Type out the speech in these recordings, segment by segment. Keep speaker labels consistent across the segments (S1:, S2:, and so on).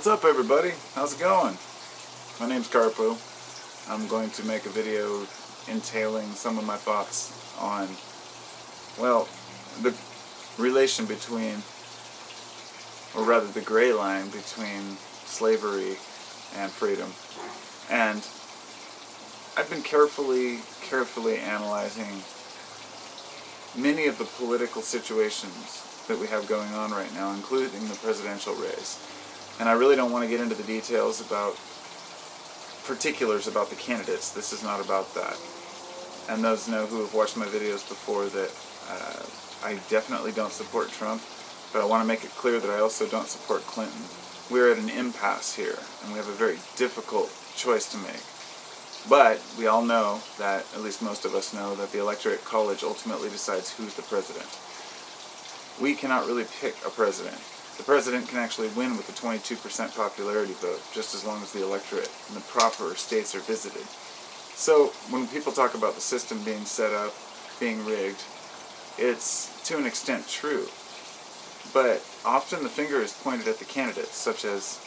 S1: What's up, everybody? How's it going? My name's Carpo. I'm going to make a video entailing some of my thoughts on, well, the relation between, or rather the gray line between slavery and freedom. And I've been carefully analyzing many of the political situations that we have going on right now, including the presidential race. And I really don't want to get into the details about particulars about the candidates. This is not about that. And those know who have watched my videos before that I definitely don't support Trump, but I want to make it clear that I also don't support Clinton. We're at an impasse here, and we have a very difficult choice to make. But we all know that, at least most of us know, that the electorate college ultimately decides who's the president. We cannot really pick a president. The president can actually win with a 22% popularity vote, just as long as the electorate and the proper states are visited. So when people talk about the system being set up, being rigged, it's to an extent true. But often the finger is pointed at the candidates, such as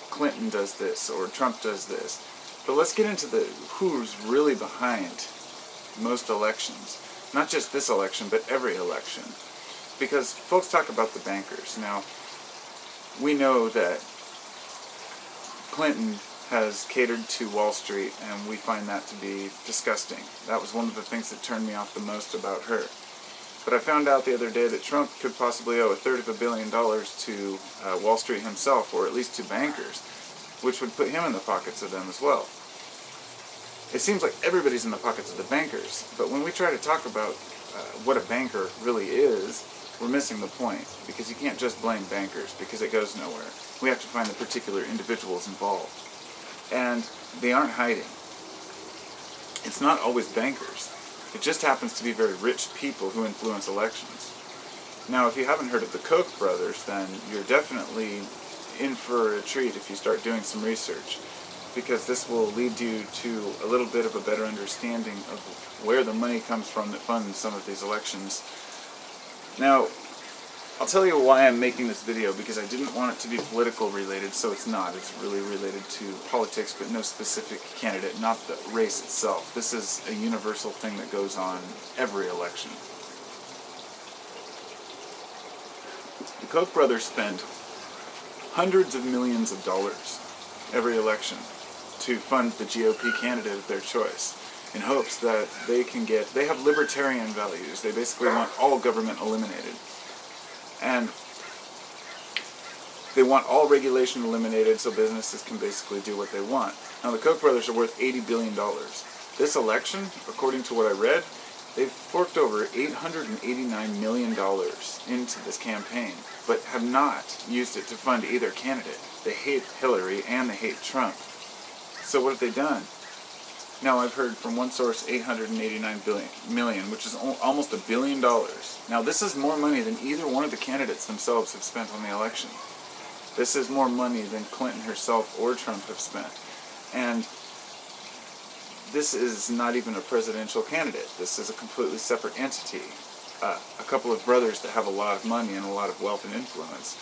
S1: Clinton does this or Trump does this. But let's get into the who's really behind most elections. Not just this election, but every election. Because folks talk about the bankers. Now, we know that Clinton has catered to Wall Street, and we find that to be disgusting. That was one of the things that turned me off the most about her. But I found out the other day that Trump could possibly owe $1/3 billion to Wall Street himself, or at least to bankers, which would put him in the pockets of them as well. It seems like everybody's in the pockets of the bankers, but when we try to talk about what a banker really is, we're missing the point, because you can't just blame bankers, because it goes nowhere. We have to find the particular individuals involved. And they aren't hiding. It's not always bankers. It just happens to be very rich people who influence elections. Now, if you haven't heard of the Koch brothers, then you're definitely in for a treat if you start doing some research, because this will lead you to a little bit of a better understanding of where the money comes from that funds some of these elections. Now, I'll tell you why I'm making this video, because I didn't want it to be political related, so it's not. It's really related to politics, but no specific candidate, not the race itself. This is a universal thing that goes on every election. The Koch brothers spend hundreds of millions of dollars every election to fund the GOP candidate of their choice, in hopes that they have libertarian values. They basically want all government eliminated. And they want all regulation eliminated so businesses can basically do what they want. Now, the Koch brothers are worth $80 billion. This election, according to what I read, they've forked over $889 million into this campaign, but have not used it to fund either candidate. They hate Hillary and they hate Trump. So what have they done? Now, I've heard from one source $889 million, which is almost $1 billion. Now, this is more money than either one of the candidates themselves have spent on the election. This is more money than Clinton herself or Trump have spent. And this is not even a presidential candidate. This is a completely separate entity. A couple of brothers that have a lot of money and a lot of wealth and influence.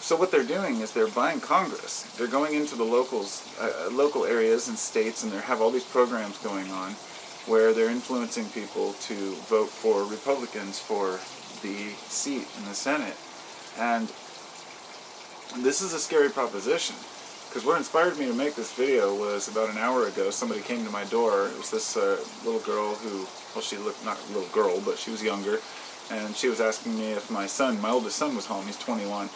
S1: So what they're doing is they're buying Congress. They're going into the local areas and states, and they have all these programs going on where they're influencing people to vote for Republicans for the seat in the Senate. And this is a scary proposition, because what inspired me to make this video was about an hour ago, somebody came to my door. It was this little girl who, well, she looked, not a little girl, but she was younger, and she was asking me if my oldest son was home. He's 21.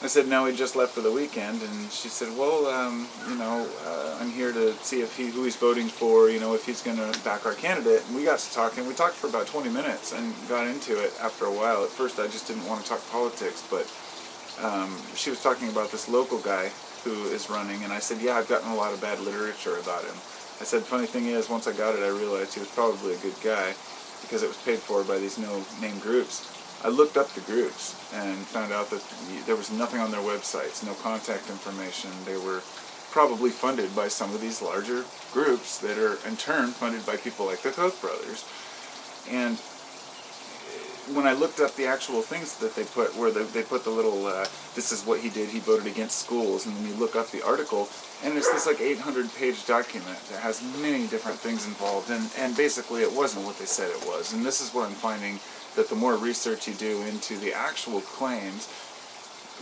S1: I said, no, he just left for the weekend, and she said, well, I'm here to see who he's voting for, if he's going to back our candidate. And we got to talking. We talked for about 20 minutes and got into it after a while. At first, I just didn't want to talk politics, but she was talking about this local guy who is running, and I said, yeah, I've gotten a lot of bad literature about him. I said, funny thing is, once I got it, I realized he was probably a good guy, because it was paid for by these no-name groups. I looked up the groups and found out that there was nothing on their websites, no contact information. They were probably funded by some of these larger groups that are in turn funded by people like the Koch brothers. And when I looked up the actual things that they put, where they put the little, this is what he did, he voted against schools, and then you look up the article, and it's this like 800-page document that has many different things involved, and basically it wasn't what they said it was. And this is what I'm finding, that the more research you do into the actual claims,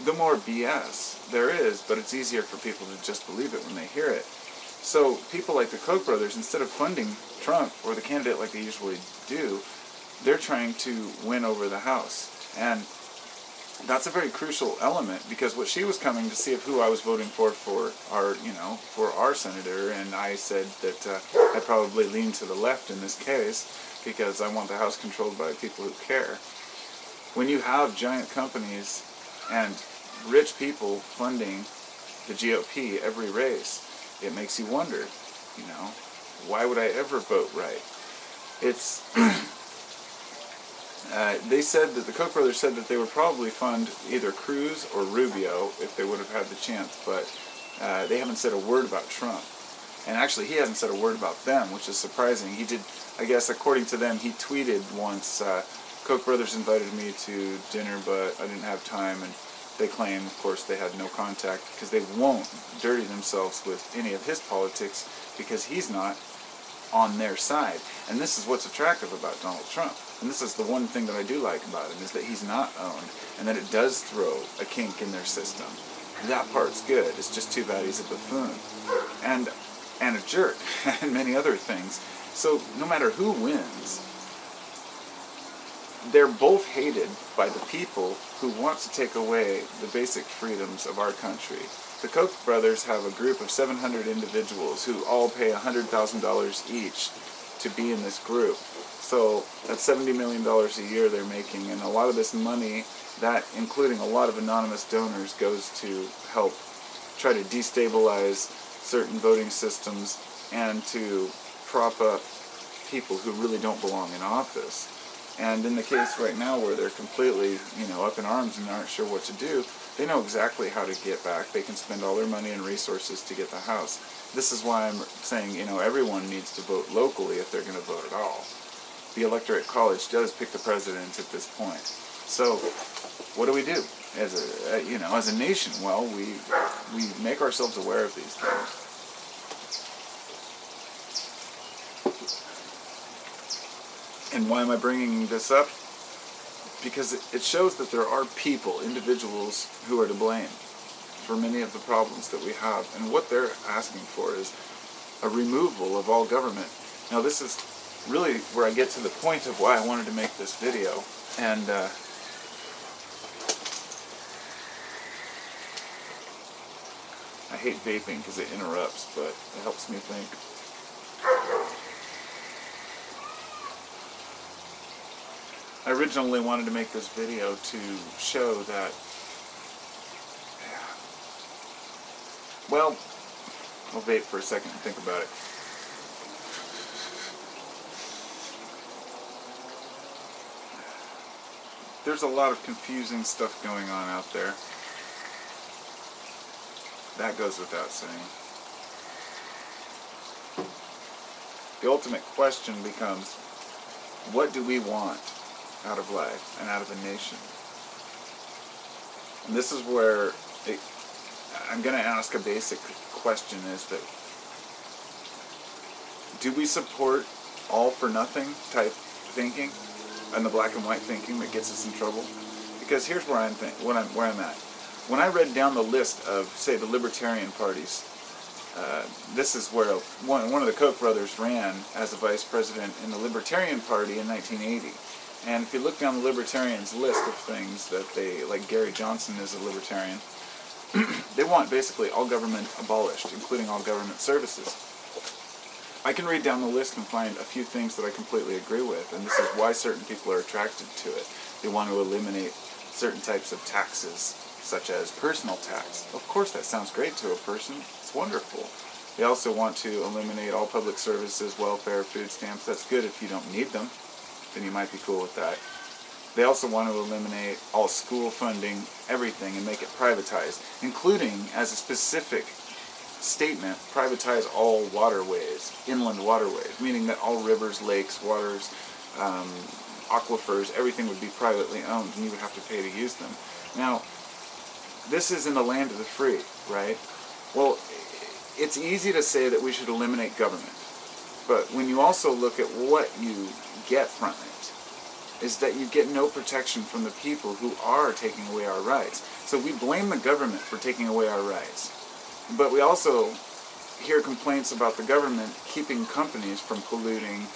S1: the more BS there is, but it's easier for people to just believe it when they hear it. So people like the Koch brothers, instead of funding Trump or the candidate like they usually do, they're trying to win over the House. And that's a very crucial element, because what she was coming to see if who I was voting for our, for our senator, and I said that I probably lean to the left in this case, because I want the House controlled by people who care. When you have giant companies and rich people funding the GOP every race, it makes you wonder, why would I ever vote right? It's they said that the Koch brothers said that they would probably fund either Cruz or Rubio if they would have had the chance, but they haven't said a word about Trump. And actually, he hasn't said a word about them, which is surprising. He did, I guess, according to them, he tweeted once, Koch brothers invited me to dinner, but I didn't have time, and they claim, of course, they had no contact, because they won't dirty themselves with any of his politics, because he's not on their side. And this is what's attractive about Donald Trump. And this is the one thing that I do like about him, is that he's not owned, and that it does throw a kink in their system. That part's good. It's just too bad he's a buffoon. And a jerk, and many other things. So no matter who wins, they're both hated by the people who want to take away the basic freedoms of our country. The Koch brothers have a group of 700 individuals who all pay $100,000 each to be in this group. So that's $70 million a year they're making, and a lot of this money, that including a lot of anonymous donors, goes to help try to destabilize certain voting systems and to prop up people who really don't belong in office. And in the case right now where they're completely, up in arms and aren't sure what to do, they know exactly how to get back. They can spend all their money and resources to get the House. This is why I'm saying, everyone needs to vote locally if they're going to vote at all. The Electorate College does pick the president at this point. So, what do we do as a nation? Well, we make ourselves aware of these things. And why am I bringing this up? Because it shows that there are people, individuals, who are to blame for many of the problems that we have. And what they're asking for is a removal of all government. Now, this is really where I get to the point of why I wanted to make this video. And I hate vaping because it interrupts, but it helps me think. I originally wanted to make this video to show that, well, I'll vape for a second and think about it. There's a lot of confusing stuff going on out there. That goes without saying. The ultimate question becomes, what do we want out of life and out of a nation? And this is where I'm going to ask a basic question, is that, do we support all for nothing type thinking and the black and white thinking that gets us in trouble? Because here's where I'm at. When I read down the list of, say, the libertarian parties, this is where one of the Koch brothers ran as a vice president in the Libertarian Party in 1980. And if you look down the Libertarians' list of things that they, like Gary Johnson is a Libertarian, they want basically all government abolished, including all government services. I can read down the list and find a few things that I completely agree with, and this is why certain people are attracted to it. They want to eliminate certain types of taxes, such as personal tax. Of course, that sounds great to a person. It's wonderful. They also want to eliminate all public services, welfare, food stamps. That's good if you don't need them. Then you might be cool with that. They also want to eliminate all school funding, everything, and make it privatized, including, as a specific statement, privatize all waterways, inland waterways, meaning that all rivers, lakes, waters, aquifers, everything would be privately owned, and you would have to pay to use them. Now, this is in the land of the free, right? Well, it's easy to say that we should eliminate government, but when you also look at what you get from it, is that you get no protection from the people who are taking away our rights. So we blame the government for taking away our rights, but we also hear complaints about the government keeping companies from polluting.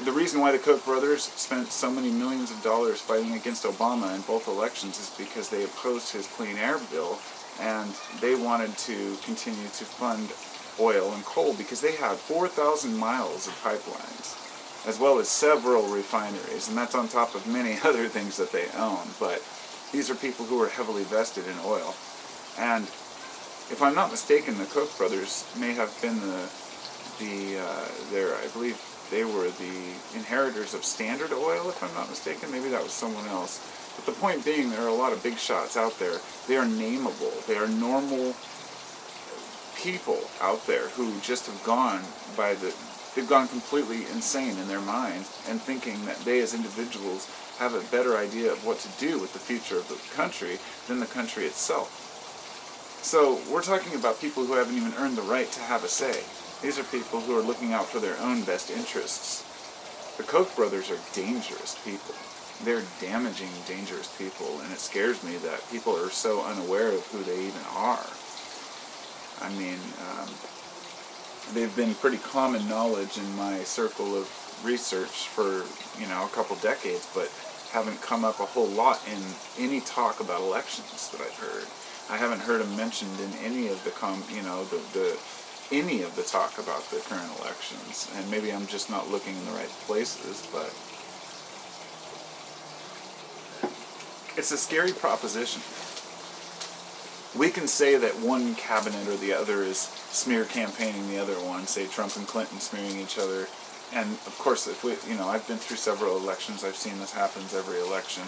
S1: The reason why the Koch brothers spent so many millions of dollars fighting against Obama in both elections is because they opposed his clean air bill, and they wanted to continue to fund oil and coal because they had 4,000 miles of pipelines, as well as several refineries, and that's on top of many other things that they own. But these are people who are heavily vested in oil. And if I'm not mistaken, the Koch brothers may have been I believe they were the inheritors of Standard Oil, if I'm not mistaken. Maybe that was someone else. But the point being, there are a lot of big shots out there. They are nameable. They are normal people out there who just have gone they've gone completely insane in their mind and thinking that they as individuals have a better idea of what to do with the future of the country than the country itself. So we're talking about people who haven't even earned the right to have a say. These are people who are looking out for their own best interests. The Koch brothers are dangerous people. They're damaging, dangerous people, and it scares me that people are so unaware of who they even are. I mean, they've been pretty common knowledge in my circle of research for, a couple decades, but haven't come up a whole lot in any talk about elections that I've heard. I haven't heard them mentioned in any of the any of the talk about the current elections, and maybe I'm just not looking in the right places, but it's a scary proposition. We can say that one cabinet or the other is smear campaigning the other one, say Trump and Clinton smearing each other, and of course, if we, I've been through several elections, I've seen this happens every election.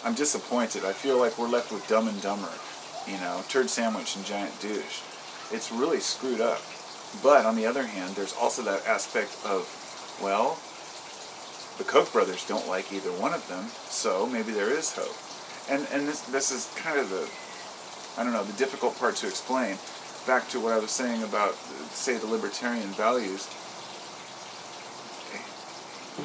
S1: I'm disappointed. I feel like we're left with Dumb and Dumber, turd sandwich and giant douche. It's really screwed up. But on the other hand, there's also that aspect of, well, the Koch brothers don't like either one of them, so maybe there is hope. And this is kind of the difficult part to explain. Back to what I was saying about, say, the libertarian values.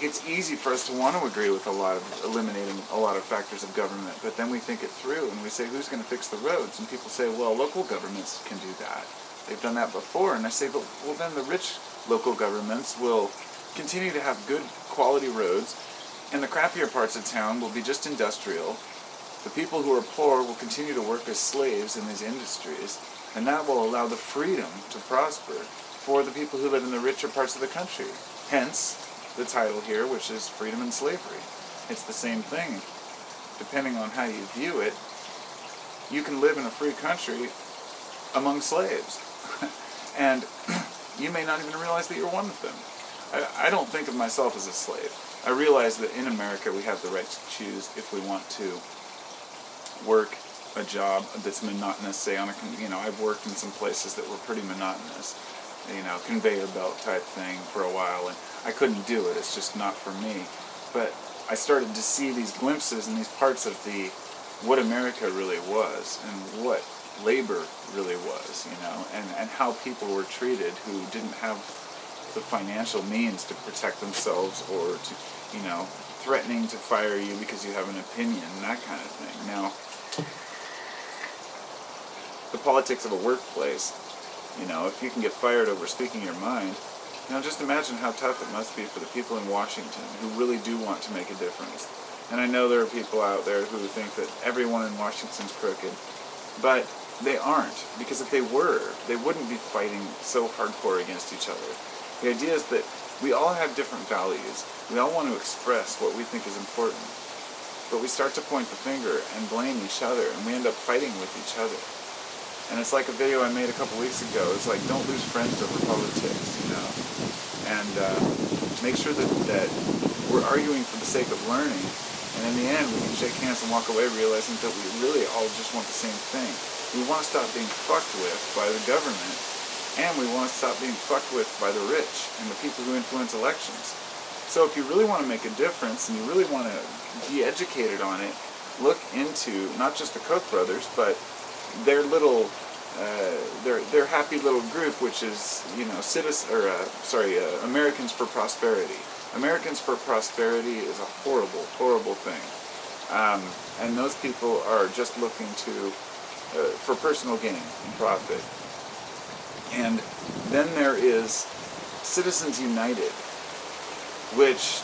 S1: It's easy for us to want to agree with eliminating a lot of factors of government, but then we think it through and we say, who's going to fix the roads? And people say, well, local governments can do that. They've done that before. And I say, well, then the rich local governments will continue to have good quality roads, and the crappier parts of town will be just industrial. The people who are poor will continue to work as slaves in these industries, and that will allow the freedom to prosper for the people who live in the richer parts of the country. Hence, the title here, which is Freedom and Slavery. It's the same thing. Depending on how you view it, you can live in a free country among slaves. And you may not even realize that you're one of them. I don't think of myself as a slave. I realize that in America we have the right to choose if we want to work a job that's monotonous, say I've worked in some places that were pretty monotonous, conveyor belt type thing for a while, and I couldn't do it. It's just not for me. But I started to see these glimpses and these parts of what America really was and what labor really was, and how people were treated who didn't have the financial means to protect themselves, or to, threatening to fire you because you have an opinion and that kind of thing. Now, the politics of a workplace, if you can get fired over speaking your mind, just imagine how tough it must be for the people in Washington who really do want to make a difference. And I know there are people out there who think that everyone in Washington's crooked, but they aren't, because if they were, they wouldn't be fighting so hardcore against each other. The idea is that we all have different values. We all want to express what we think is important. But we start to point the finger and blame each other, and we end up fighting with each other. And it's like a video I made a couple weeks ago. It's like, don't lose friends over politics, And make sure that we're arguing for the sake of learning. And in the end, we can shake hands and walk away realizing that we really all just want the same thing. We want to stop being fucked with by the government, and we want to stop being fucked with by the rich and the people who influence elections. So if you really want to make a difference and you really want to be educated on it, look into not just the Koch brothers, but their little, their happy little group, which is, you know, Americans for Prosperity. Americans for Prosperity is a horrible, horrible thing, and those people are just looking to for personal gain and profit. And then there is Citizens United, which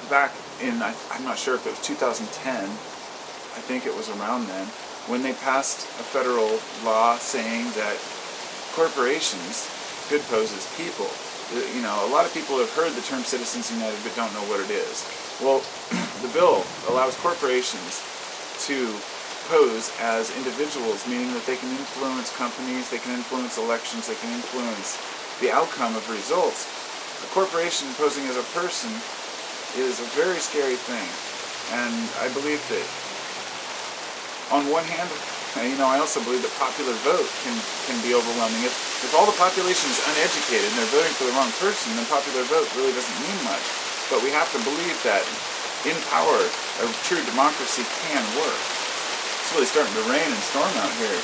S1: back in, I'm not sure if it was 2010, I think it was around then, when they passed a federal law saying that corporations could pose as people. You know, a lot of people have heard the term Citizens United but don't know what it is. Well, the bill allows corporations to pose as individuals, meaning that they can influence companies, they can influence elections, they can influence the outcome of results. A corporation posing as a person is a very scary thing, and I believe that on one hand, you know, I also believe that popular vote can be overwhelming. If all the population is uneducated and they're voting for the wrong person, then popular vote really doesn't mean much. But we have to believe that in power, a true democracy can work. It's really starting to rain and storm out here.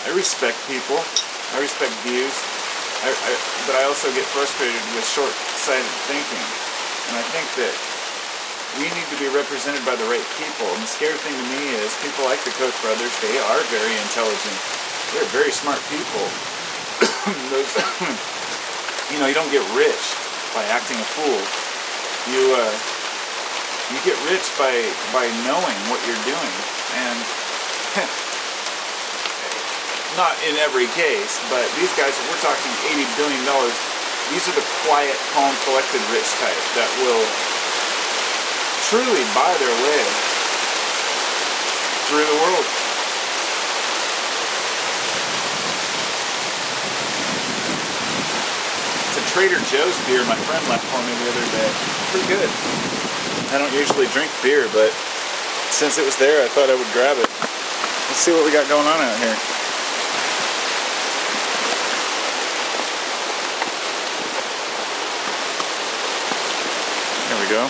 S1: I respect people. I respect views. But I also get frustrated with short-sighted thinking. And I think that we need to be represented by the right people. And the scary thing to me is people like the Koch brothers, they are very intelligent. They're very smart people. You know, you don't get rich by acting a fool. You get rich by knowing what you're doing. And not in every case, but these guys, if we're talking $80 billion, these are the quiet, calm, collected rich type that will truly buy their way through the world. It's a Trader Joe's beer my friend left for me the other day. Pretty good. I don't usually drink beer, but since it was there, I thought I would grab it. Let's see what we got going on out here. There we go. A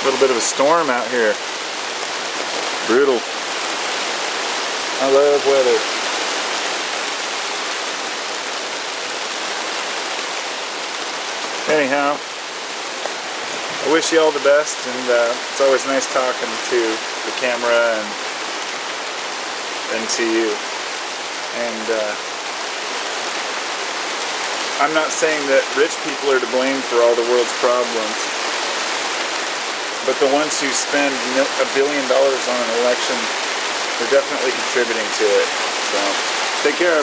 S1: little bit of a storm out here. Brutal. I love weather. Anyhow, I wish you all the best, and it's always nice talking to the camera and to you. And I'm not saying that rich people are to blame for all the world's problems, but the ones who spend $1 billion on an election, they're definitely contributing to it. So, take care.